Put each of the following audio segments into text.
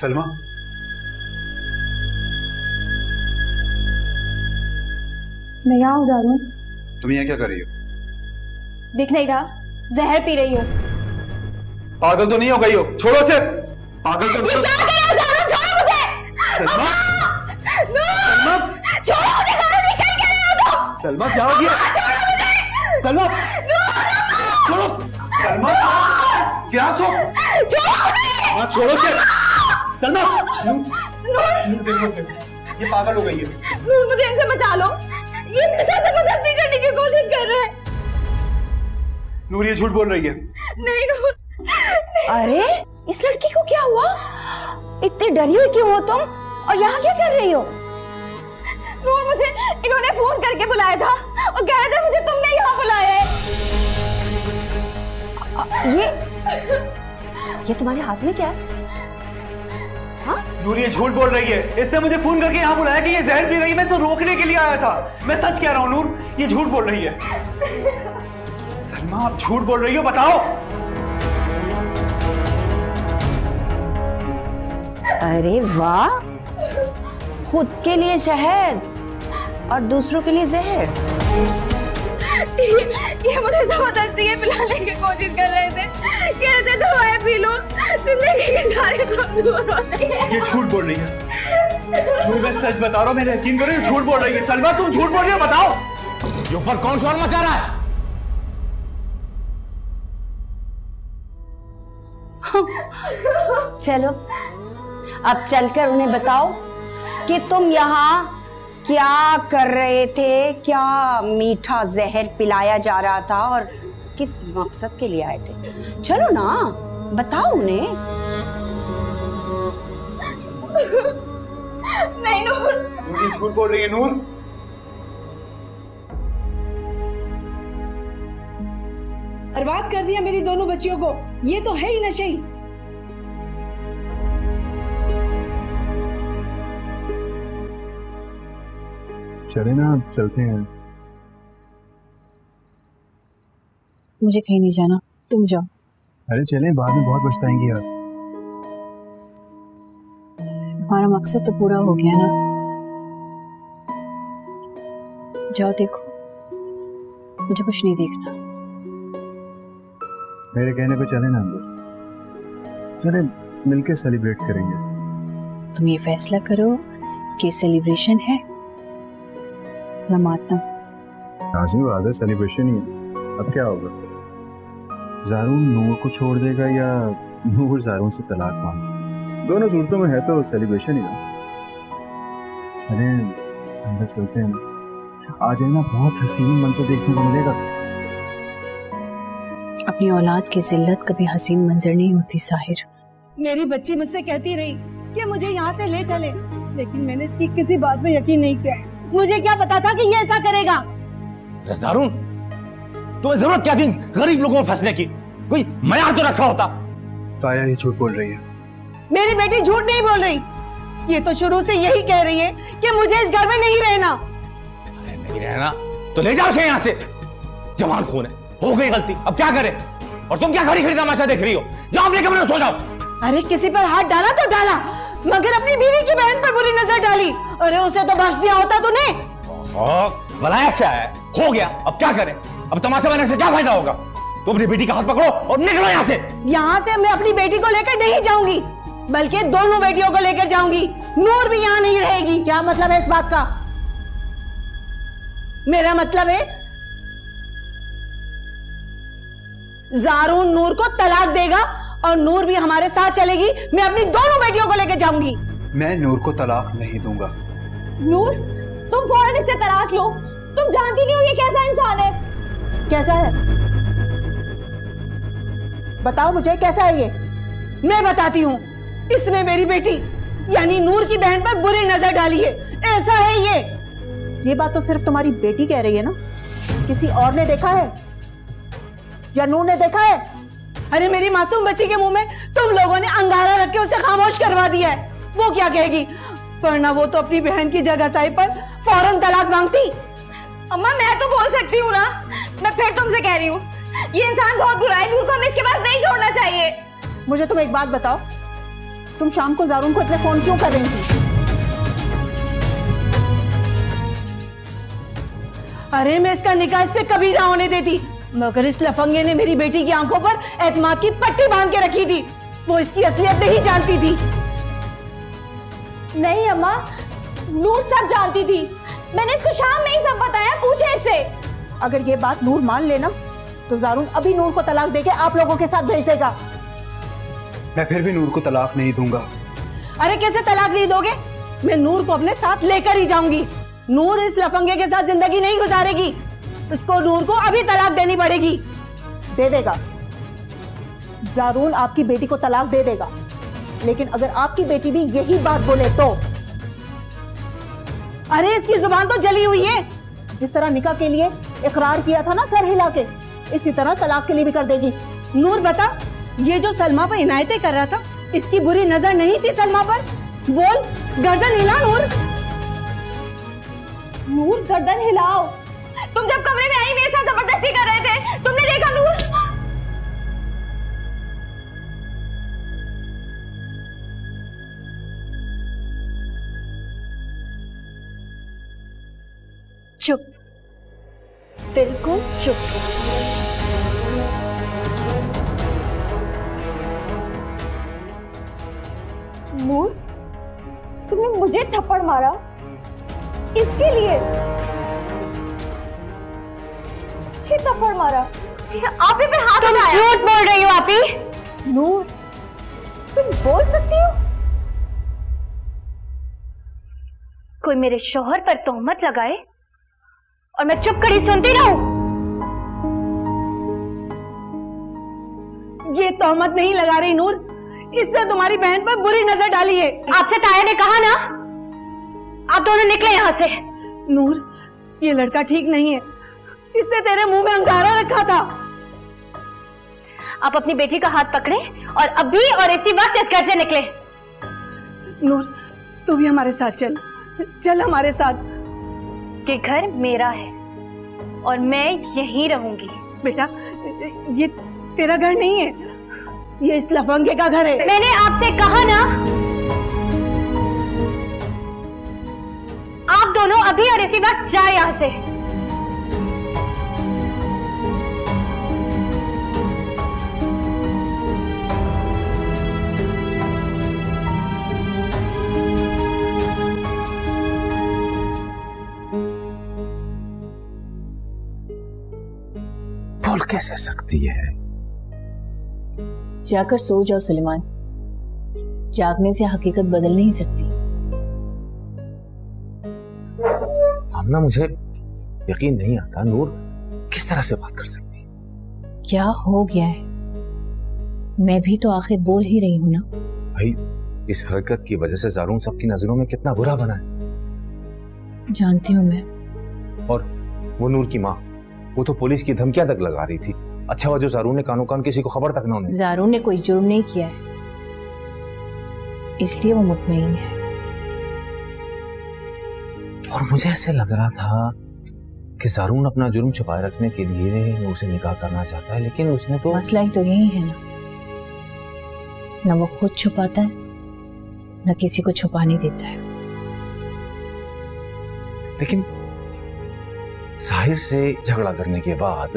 सलमा, मैं यहाँ हूँ ज़ारू। तुम यहाँ क्या कर रही हो? दिख नहीं रहा, जहर पी रही हूँ। पागल तो नहीं हो गई हो? छोड़ो उसे। पागल तो नहीं हो? क्या कर रहे हो ज़ारू? छोड़ो मुझे। सलमा, सलमा, छोड़ो मुझे ज़ारू, निकल के रहे हो तुम। सलमा क्या हो गया? छोड़ो मुझे। सलमा, छोड़ो। सलमा, क्या सो? छोड़ो, छोड़ो उसे। सलमा, नूर देखो उसे, ये पागल हो गई है। नूर, मुझे इनसे बचा लो, ये मेरे साथ जबरदस्ती करने की कोशिश कर रहे हैं। नूर ये झूठ बोल रही है। नहीं नूर। अरे इस लड़की को क्या हुआ? इतनी डरी हुई क्यों हो तुम? और यहाँ क्या कर रही हो? नूर, मुझे इन्होंने फोन करके बुलाया था और कह रहे थे मुझे तुमने यहाँ बुलाया है। ये तुम्हारे हाथ में क्या है? हाँ? नूर ये झूठ बोल रही है। इसने मुझे फोन करके यहाँ बुलाया कि ये जहर पी रही है। मैं इसे रोकने के लिए आया था। मैं सच कह रहा हूँ नूर, ये झूठ बोल रही है। सलमा, आप झूठ बोल रही हो, बताओ। अरे वाह, खुद के लिए शहद और दूसरों के लिए जहर। ये मुझे जबरदस्ती ये पिलाने की कोशिश कर रहे थे। कह रहे थे दवाई पी लो, जिंदगी के सारे दुख दूर हो जाएंगे। ये झूठ बोल रही है। नूर मैं सच बता रहा हूँ, मेरे यकीन करो, ये झूठ बोल रही है। सलमा तुम झूठ बोल रही हो, बताओ। ये ऊपर कौन शोर मचा रहा है? चलो अब चलकर उन्हें बताओ कि तुम यहाँ क्या कर रहे थे, क्या मीठा जहर पिलाया जा रहा था और किस मकसद के लिए आए थे। चलो ना, बताओ उन्हें। नहीं नूर, ये झूठ बोल रही है। नूर, बर्बाद कर दिया मेरी दोनों बच्चियों को। ये तो है ही नशे। चले ना, चलते हैं। मुझे कहीं नहीं जाना, तुम जाओ। अरे चलें, बाद में बहुत पछताएंगे यार। हमारा मकसद तो पूरा हो गया ना। जाओ देखो, मुझे कुछ नहीं देखना। मेरे कहने पे चले ना हम लोग, चले मिलके सेलिब्रेट करेंगे। तुम ये फैसला करो कि सेलिब्रेशन है या मातम। लाज़मी बात है, सेलिब्रेशन ही है। अब क्या होगा? ज़ारू नूर को छोड़ देगा या नूर ज़ारू से तलाक मांगे? दोनों सूरतों में है तो सेलिब्रेशन ही ना। अरे अंदर चलते हैं, आज है ना बहुत हसीन मंजर देखने को मिलेगा। अपनी औलाद की जिल्लत कभी हसीन मंजर नहीं होती साहिर। मेरी बच्ची मुझसे कहती रही कि मुझे यहाँ से ले चले, लेकिन मैंने इसकी किसी बात पे यकीन नहीं किया। मुझे क्या पता था कि ये ऐसा करेगा। ज़ारून, तुम्हें जरूरत क्या थी गरीब लोगों में फंसने की? कोई मयार तो रखा होता। ताया ये झूठ बोल रही है। मेरी बेटी झूठ नहीं बोल रही, ये तो शुरू से यही कह रही है कि मुझे इस घर में नहीं रहना। अरे नहीं रहना तो ले जाओ यहाँ से। जवान खून है, हो गई गलती, अब क्या करे? और तुम क्या खड़ी खड़ी तमाशा देख रही हो? जाओ अपने कमरे में सो जाओ। अरे किसी पर हाथ डाला तो डाला, मगर अपनी बीवी की बहन पर बुरी नजर डाली। अरे उसे तो बख्श दिया होता तूने। भला से आया, हो गया, अब क्या करें? अब तमाशा बनाने से क्या फायदा होगा? तुम अपनी बेटी का हाथ पकड़ो और निकलो यहाँ से। यहाँ से मैं अपनी बेटी को लेकर नहीं जाऊंगी, बल्कि दोनों बेटियों को लेकर जाऊंगी। नूर भी यहाँ नहीं रहेगी। क्या मतलब है इस बात का? मेरा मतलब है ज़ारून नूर को तलाक देगा और नूर भी हमारे साथ चलेगी। मैं अपनी दोनों बेटियों को लेकर जाऊंगी। मैं नूर को तलाक नहीं दूंगा। नूर, तुम फौरन इससे तलाक लो। तुम जानती नहीं हो ये कैसा इंसान है। कैसा है? बताओ मुझे, कैसा है ये? मैं बताती हूँ। इसने मेरी बेटी यानी नूर की बहन पर बुरी नजर डाली है। ऐसा है ये बात तो सिर्फ तुम्हारी बेटी कह रही है ना? किसी और ने देखा है या नूर ने देखा है? अरे मेरी मासूम बच्ची के मुंह में तुम लोगों ने अंगारा रख के उसे खामोश करवा दिया है। वो क्या कहेगी? वरना वो तो अपनी बहन की जगह साई पर फौरन तलाक मांगती। अम्मा मैं तो बोल सकती हूँ ना। मैं फिर तुमसे कह रही हूँ, ये इंसान बहुत बुरा है। नूर को हमें इसके पास नहीं छोड़ना चाहिए। मुझे तुम एक बात बताओ, तुम शाम को जारून को इतने फोन क्यों कर रही थी? अरे मैं इसका निकाह इससे कभी ना होने देती, मगर इस लफंगे ने मेरी बेटी की आंखों पर एतमाद की पट्टी बांध के रखी थी। वो इसकी असलियत नहीं जानती थी। नहीं अम्मा, नूर सब जानती थी। मैंने इसको शाम में ही सब बताया, पूछे इससे। अगर ये बात नूर मान लेना तो जारून अभी नूर को तलाक देके आप लोगों के साथ भेज देगा। मैं फिर भी नूर को तलाक नहीं दूंगा। अरे कैसे तलाक नहीं दोगे? मैं नूर को अपने साथ लेकर ही जाऊंगी। नूर इस लफंगे के साथ जिंदगी नहीं गुजारेगी। उसको नूर को अभी तलाक देनी पड़ेगी। दे देगा, जारून आपकी बेटी को तलाक दे देगा, लेकिन अगर आपकी बेटी भी यही बात बोले तो। अरे इसकी जुबान तो जली हुई है। जिस तरह निकाह के लिए इकरार किया था ना सर हिला के, इसी तरह तलाक के लिए भी कर देगी। नूर बता, ये जो सलमा पर इनायतें कर रहा था, इसकी बुरी नजर नहीं थी सलमा पर? बोल, गर्दन हिला नूर। नूर गर्दन हिलाओ। तुम जब कमरे में आई मेरे साथ जबरदस्ती कर रहे थे, तुमने देखा नूर? चुप, बिल्कुल चुप। नूर, तुमने मुझे थप्पड़ मारा इसके लिए? थप्पड़ मारा? आप ही पे हाथ उठाया? तुम झूठ बोल रही हो आपी। नूर, तुम बोल सकती हो? कोई मेरे शौहर पर तोहमत लगाए और मैं चुप कर ही सुनती रहूं? ये तोहमत नहीं लगा रही नूर, इसने तुम्हारी बहन पर बुरी नजर डाली है। आपसे ताया ने कहा ना, आप दोनों निकले यहां से। नूर, ये लड़का ठीक नहीं है। इसने तेरे मुंह में अंगारा रखा था। आप अपनी बेटी का हाथ पकड़े और अभी और इसी वक्त इस घर से निकले। नूर, तू भी हमारे साथ चल, चल हमारे साथ। ये घर मेरा है और मैं यहीं रहूंगी। बेटा, ये तेरा घर नहीं है, ये इस लफंगे का घर है। मैंने आपसे कहा ना, आप दोनों अभी और इसी वक्त जाए यहां से। बोल कैसे सकती है? जाकर सो जाओ सुलेमान, जागने से हकीकत बदल नहीं सकती। आमना, मुझे यकीन नहीं आता नूर किस तरह से बात कर सकती है। क्या हो गया है? मैं भी तो आखिर बोल ही रही हूं ना। भाई, इस हरकत की वजह से जारून सबकी नजरों में कितना बुरा बना है। जानती हूँ मैं। और वो नूर की माँ, वो तो पुलिस की धमकियां तक लगा रही थी। अच्छा हुआ जो जारून ने कानों कान किसी को खबर तक ना होने। जारून ने कोई जुर्म नहीं किया है, इसलिए वो मुतमईन है। और मुझे ऐसे लग रहा था कि जारून अपना जुर्म छुपाए रखने के लिए नूर से निकाह करना चाहता है, लेकिन उसने तो। मसला ही तो यही है ना, न वो खुद छुपाता है न किसी को छुपाने देता है। लेकिन साहिर से झगड़ा करने के बाद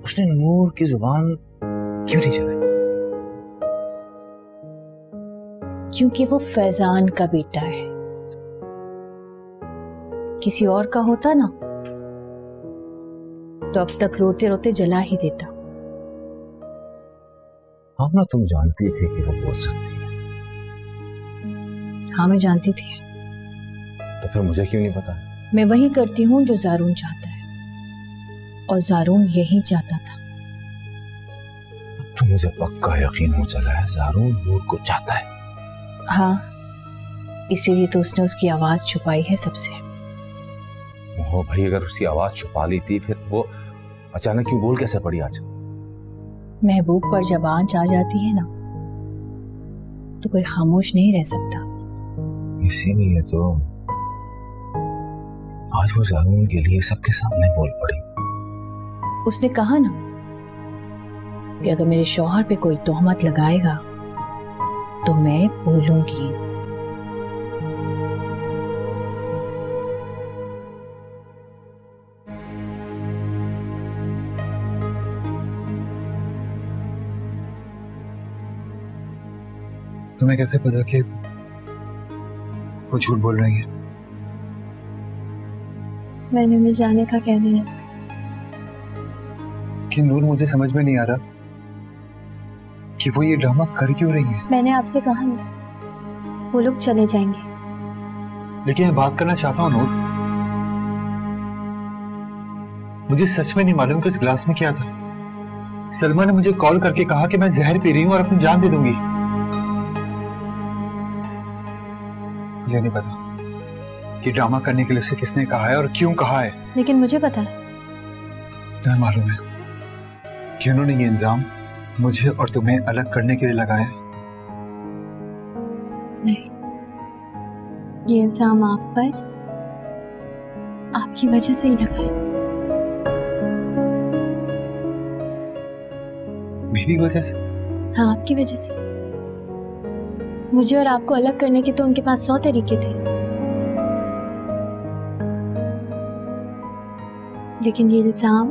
उसने नूर की जुबान क्यों नहीं चलाई? क्योंकि वो फैजान का बेटा है। किसी और का होता ना तो अब तक रोते रोते जला ही देता। हाँ ना, तुम जानती थी कि वो बोल सकती है। हाँ, मैं जानती थी। तो फिर मुझे क्यों नहीं पता? मैं वही करती हूँ जो जारून चाहता है, और जारून यही चाहता था। तो मुझे पक्का यकीन हो चला है जारून नूर को चाहता है। हाँ, इसीलिए तो उसने उसकी आवाज छुपाई है सबसे। ओहो भाई, अगर उसकी आवाज छुपा ली थी फिर वो अचानक क्यों बोल कैसे पड़ी आज? महबूब पर जब आंच आ जाती है ना तो कोई खामोश नहीं रह सकता। इसीलिए तो आज वो जारून के लिए सबके सामने बोल पड़ी। उसने कहा ना कि अगर मेरे शौहर पे कोई तोहमत लगाएगा तो मैं बोलूंगी। तुम्हें कैसे पता कि वो झूठ बोल रही है? मैंने उन्हें जाने का कह दिया। कि नूर, मुझे समझ में नहीं आ रहा कि वो ये ड्रामा कर क्यों रही है। मैंने आपसे कहा ना, वो लोग चले जाएंगे। लेकिन मैं बात करना चाहता हूँ नूर। मुझे सच में नहीं मालूम कि उस गिलास में क्या था। सलमा ने मुझे कॉल करके कहा कि मैं जहर पी रही हूँ और अपनी जान दे दूंगी। मुझे नहीं पता कि ड्रामा करने के लिए उसे किसने कहा है और क्यों कहा है। लेकिन मुझे पता है। तुम्हें मालूम है कि उन्होंने ये इल्जाम मुझे और तुम्हें अलग करने के लिए लगाया है? नहीं, ये इल्जाम आप पर आपकी वजह से ही लगा है। मेरी वजह से? हाँ, आपकी वजह से। मुझे और आपको अलग करने के तो उनके पास 100 तरीके थे, लेकिन ये इल्जाम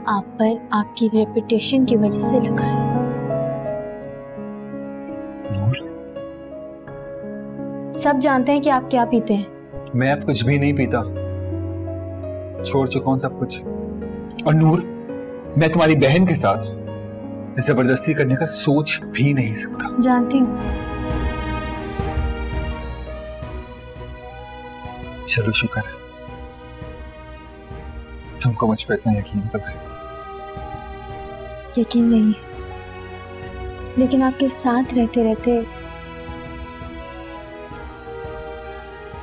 आप पर आपकी रेपुटेशन की वजह से लगा है। नूर, सब जानते हैं कि आप क्या पीते हैं। मैं अब कुछ भी नहीं पीता, छोड़ चुका हूं सब कुछ। और नूर, मैं तुम्हारी बहन के साथ जबरदस्ती करने का सोच भी नहीं सकता। जानती हूँ। चलो शुक्र है तुमको मुझ पर इतना यकीन तो है। यकीन नहीं है, लेकिन आपके साथ रहते रहते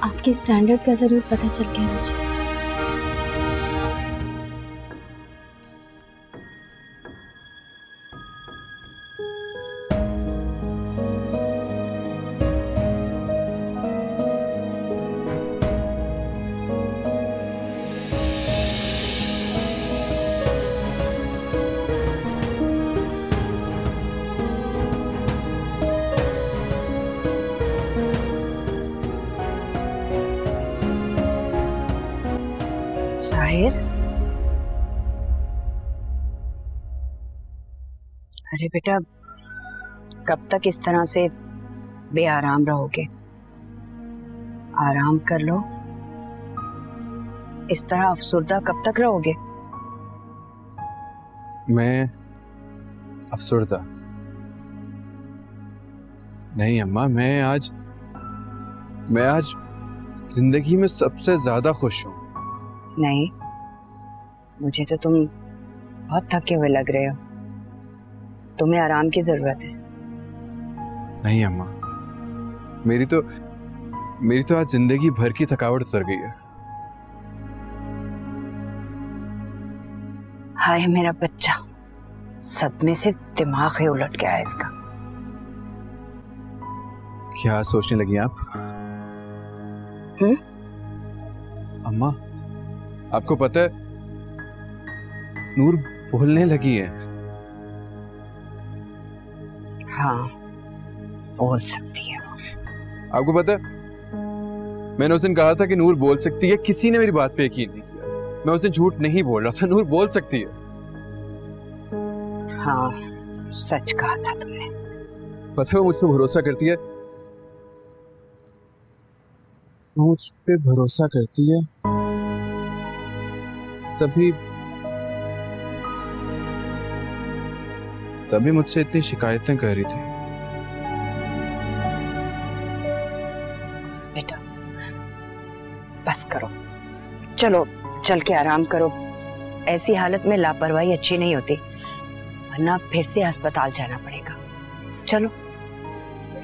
आपके स्टैंडर्ड का जरूर पता चल गया मुझे। अरे बेटा, कब तक इस तरह से बेआराम रहोगे? आराम कर लो। इस तरह अफसुर्दा कब तक रहोगे? मैं अफसुर्दा नहीं अम्मा, मैं आज जिंदगी में सबसे ज्यादा खुश हूँ। नहीं, मुझे तो तुम बहुत थके हुए लग रहे हो। तुम्हें आराम की जरूरत है। नहीं अम्मा, मेरी तो आज जिंदगी भर की थकावट उतर गई है। हाय मेरा बच्चा, सदमे से दिमाग ही उलट गया है इसका। क्या सोचने लगी आप? अम्मा, आपको पता है नूर बोलने लगी है। हाँ, बोल सकती है। आपको पता है मैंने उस दिन कहा था कि नूर बोल सकती है, किसी ने मेरी बात पे यकीन नहीं किया। मैं उस दिन झूठ नहीं बोल रहा था, नूर बोल सकती है। हाँ, सच कहा था तुमने। पता है वो मुझ पे भरोसा करती है, मुझ पे भरोसा करती है, तभी मुझसे इतनी शिकायतें कर रही थी। बेटा बस करो, चलो चल के आराम करो। ऐसी हालत में लापरवाही अच्छी नहीं होती, वरना फिर से अस्पताल जाना पड़ेगा। चलो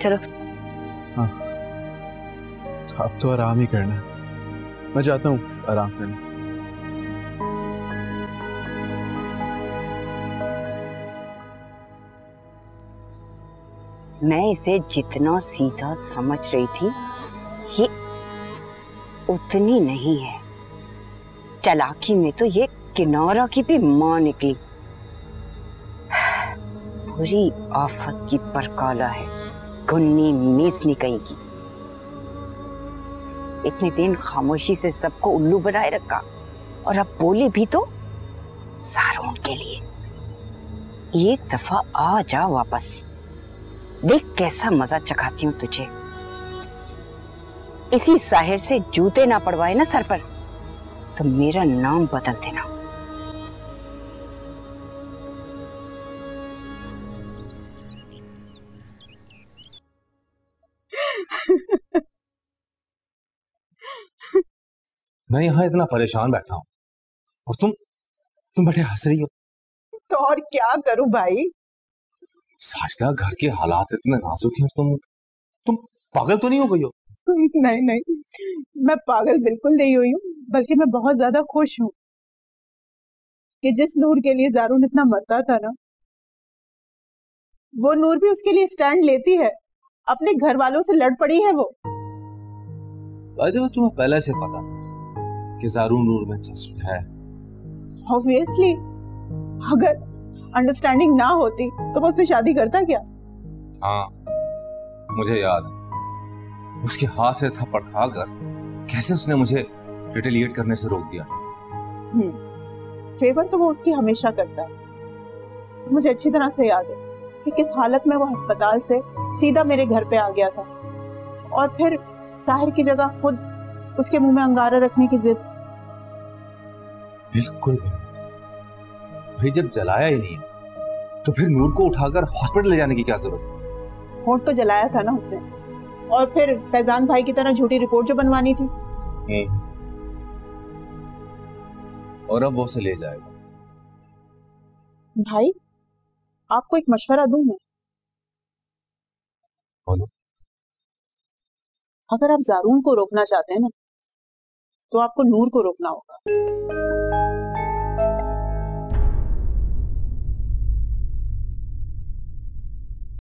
चलो। हाँ, अब तो आराम ही करना है। मैं जाता हूँ आराम करने। मैं इसे जितना सीधा समझ रही थी, ये उतनी नहीं है। चालाकी में तो ये किनारा की भी मां निकली। बुरी आफत की परकाला है, घुन्नी मेसनी कहेगी। इतने दिन खामोशी से सबको उल्लू बनाए रखा और अब बोले भी तो ज़ारून के लिए। एक दफा आ जा वापस, देख कैसा मजा चखाती हूँ तुझे। इसी साहिर से जूते ना पड़वाए ना सर पर तो मेरा नाम बदल देना। मैं यहाँ इतना परेशान बैठा हूँ और तुम बैठे हंस रही हो। तो और क्या करूं भाई? साजिदा, घर के हालात इतने नाजुक हैं, तुम पागल तो नहीं हो गई हो? नहीं नहीं, मैं पागल बिल्कुल नहीं हुई हूँ, बल्कि मैं बहुत ज्यादा खुश हूँ कि जिस नूर के लिए ज़ारून इतना मरता था ना, वो नूर भी उसके लिए स्टैंड लेती है। अपने घर वालों से लड़ पड़ी है वो। तुम्हें पहले से पता था कि ज़ारून नूर में इंटरेस्टेड है। ऑब्वियसली, अगर अंडरस्टैंडिंग ना होती तो वो उससे शादी करता क्या? हाँ, मुझे याद है उसके हाथ से थप्पड़ खाकर कैसे उसने मुझे रिटेलिएट करने से रोक दिया। फेवर तो वो उसकी हमेशा करता है। मुझे अच्छी तरह से याद है कि किस हालत में वो अस्पताल से सीधा मेरे घर पे आ गया था और फिर साहिर की जगह खुद उसके मुंह में अंगारा रखने की जिद। बिल्कुल भाई, जब जलाया ही नहीं तो फिर नूर को उठाकर हॉस्पिटल ले जाने की क्या जरूरत? होंठ तो जलाया था ना उसने, और फिर फैजान भाई की तरह झूठी रिपोर्ट जो बनवानी थी। और अब वो उसे ले जाएगा। भाई, आपको एक मशवरा दूं मैं? बोलो। अगर आप ज़ारून को रोकना चाहते हैं ना, तो आपको नूर को रोकना होगा।